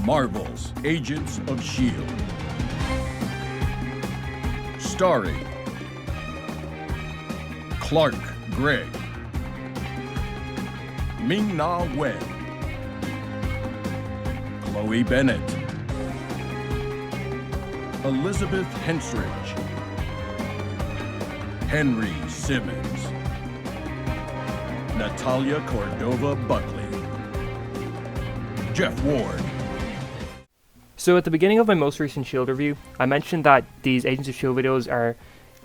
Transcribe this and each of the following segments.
Marvel's Agents of S.H.I.E.L.D. Starring Clark Gregg, Ming-Na Wen, Chloe Bennett, Elizabeth Henstridge, Henry Simmons, Natalia Cordova-Buckley, Jeff Ward. So at the beginning of my most recent S.H.I.E.L.D. review, I mentioned that these Agents of S.H.I.E.L.D. videos are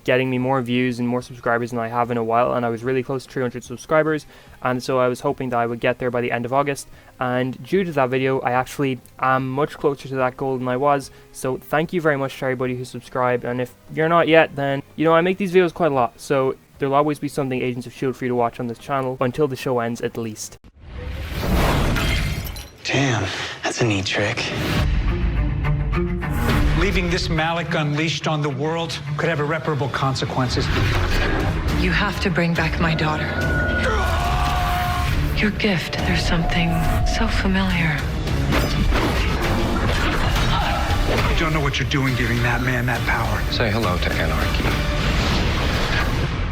getting me more views and more subscribers than I have in a while, and I was really close to 300 subscribers, and so I was hoping that I would get there by the end of August, and due to that video I actually am much closer to that goal than I was. So thank you very much to everybody who subscribed, and if you're not yet, then I make these videos quite a lot, so there'll always be something Agents of S.H.I.E.L.D. for you to watch on this channel until the show ends at least. Damn, that's a neat trick. Leaving this Malik unleashed on the world could have irreparable consequences. You have to bring back my daughter. Your gift, there's something so familiar. You don't know what you're doing giving that man that power. Say hello to anarchy.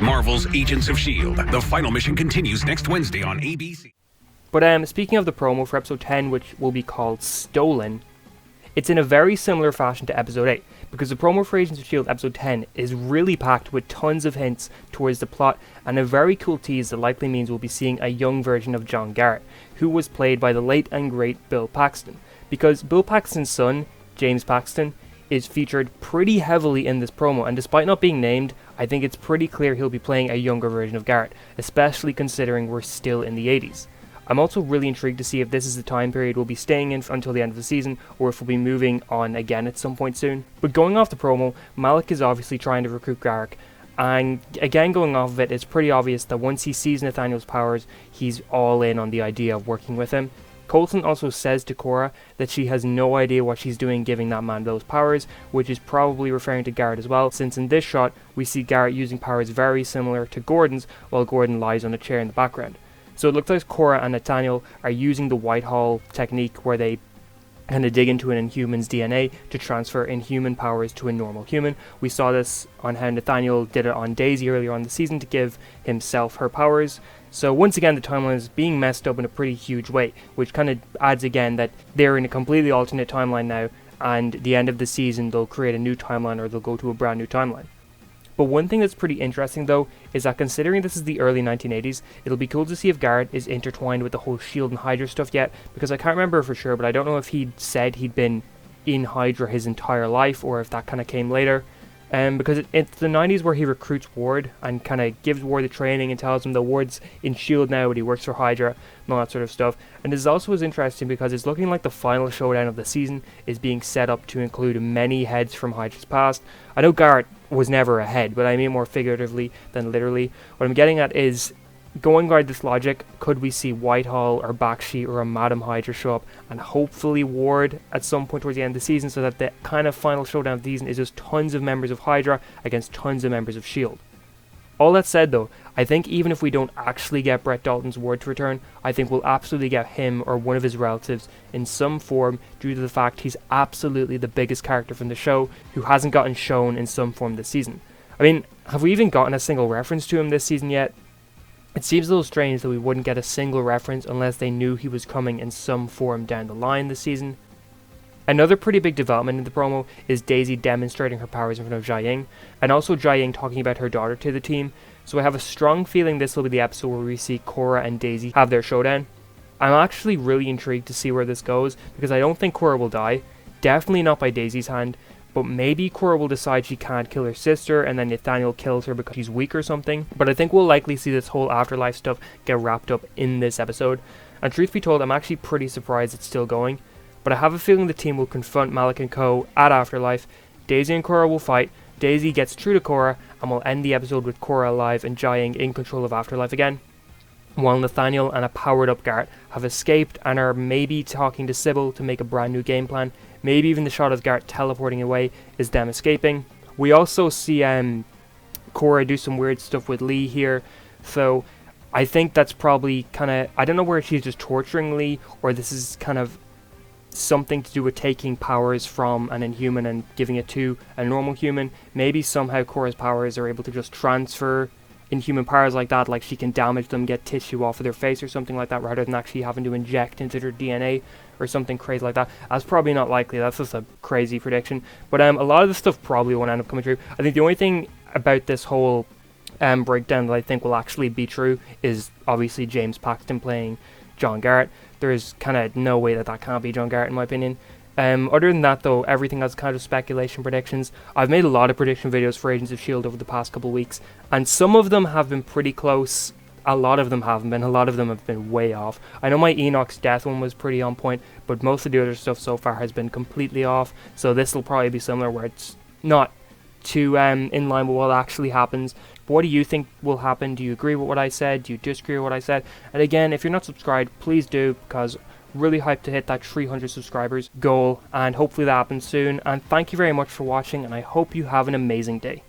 Marvel's Agents of S.H.I.E.L.D. The final mission continues next Wednesday on ABC. But speaking of the promo for episode 10, which will be called Stolen, it's in a very similar fashion to episode 8, because the promo for Agents of S.H.I.E.L.D. episode 10 is really packed with tons of hints towards the plot, and a very cool tease that likely means we'll be seeing a young version of John Garrett, who was played by the late and great Bill Paxton, because Bill Paxton's son, James Paxton, is featured pretty heavily in this promo, and despite not being named, I think it's pretty clear he'll be playing a younger version of Garrett, especially considering we're still in the 80s. I'm also really intrigued to see if this is the time period we'll be staying in until the end of the season, or if we'll be moving on again at some point soon. But going off the promo, Malik is obviously trying to recruit Garrett, and again going off of it, it's pretty obvious that once he sees Nathaniel's powers, he's all in on the idea of working with him. Coulson also says to Cora that she has no idea what she's doing giving that man those powers, which is probably referring to Garrett as well, since in this shot we see Garrett using powers very similar to Gordon's while Gordon lies on a chair in the background. So it looks like Cora and Nathaniel are using the Whitehall technique where they kind of dig into an Inhuman's DNA to transfer Inhuman powers to a normal human. We saw this on how Nathaniel did it on Daisy earlier on the season to give himself her powers. So once again the timeline is being messed up in a pretty huge way, which kind of adds again that they're in a completely alternate timeline now, and at the end of the season they'll create a new timeline or they'll go to a brand new timeline. But one thing that's pretty interesting though is that considering this is the early 1980s, it'll be cool to see if Garrett is intertwined with the whole S.H.I.E.L.D. and Hydra stuff yet, because I can't remember for sure, but I don't know if he'd said he'd been in Hydra his entire life or if that kind of came later. Because it's the 90s where he recruits Ward and kind of gives Ward the training and tells him that Ward's in S.H.I.E.L.D. now but he works for Hydra and all that sort of stuff. And this also is interesting because it's looking like the final showdown of the season is being set up to include many heads from Hydra's past. I know Garrett was never a head, but I mean more figuratively than literally. What I'm getting at is, going by this logic, could we see Whitehall or Bakshi or a Madam Hydra show up, and hopefully Ward at some point towards the end of the season, so that the kind of final showdown of the season is just tons of members of Hydra against tons of members of S.H.I.E.L.D. All that said though, I think even if we don't actually get Brett Dalton's Ward to return, I think we'll absolutely get him or one of his relatives in some form due to the fact he's absolutely the biggest character from the show who hasn't gotten shown in some form this season. I mean, have we even gotten a single reference to him this season yet? It seems a little strange that we wouldn't get a single reference unless they knew he was coming in some form down the line this season. Another pretty big development in the promo is Daisy demonstrating her powers in front of Jia-Ying, and also Jia-Ying talking about her daughter to the team, so I have a strong feeling this will be the episode where we see Cora and Daisy have their showdown. I'm actually really intrigued to see where this goes, because I don't think Cora will die, definitely not by Daisy's hand, but maybe Cora will decide she can't kill her sister and then Nathaniel kills her because she's weak or something, but I think we'll likely see this whole afterlife stuff get wrapped up in this episode, and truth be told I'm actually pretty surprised it's still going. But I have a feeling the team will confront Malik and co. at Afterlife, Daisy and Cora will fight, Daisy gets through to Cora, and we'll end the episode with Cora alive and Jia-Ying in control of Afterlife again, while Nathaniel and a powered up Garrett have escaped and are maybe talking to Sybil to make a brand new game plan. Maybe even the shot of Garrett teleporting away is them escaping. We also see Cora do some weird stuff with Lee here, so I think that's probably kind of, I don't know where she's just torturing Lee, or this is kind of something to do with taking powers from an inhuman and giving it to a normal human. Maybe somehow Cora's powers are able to just transfer inhuman powers like that, like she can damage them, get tissue off of their face or something like that, rather than actually having to inject into their DNA or something crazy like that. That's probably not likely. That's just a crazy prediction. But a lot of this stuff probably won't end up coming true. I think the only thing about this whole breakdown that I think will actually be true is obviously James Paxton playing John Garrett. There is kind of no way that can't be John Garrett, in my opinion. Other than that, though, everything else kind of speculation predictions. I've made a lot of prediction videos for Agents of S.H.I.E.L.D. over the past couple of weeks, and some of them have been pretty close. A lot of them haven't been. A lot of them have been way off. I know my Enoch's death one was pretty on point, but most of the other stuff so far has been completely off. So this will probably be similar, where it's not too in line with what actually happens. But what do you think will happen? Do you agree with what I said? Do you disagree with what I said? And again, if you're not subscribed, please do, because really hyped to hit that 300 subscribers goal, and hopefully that happens soon. And thank you very much for watching, and I hope you have an amazing day.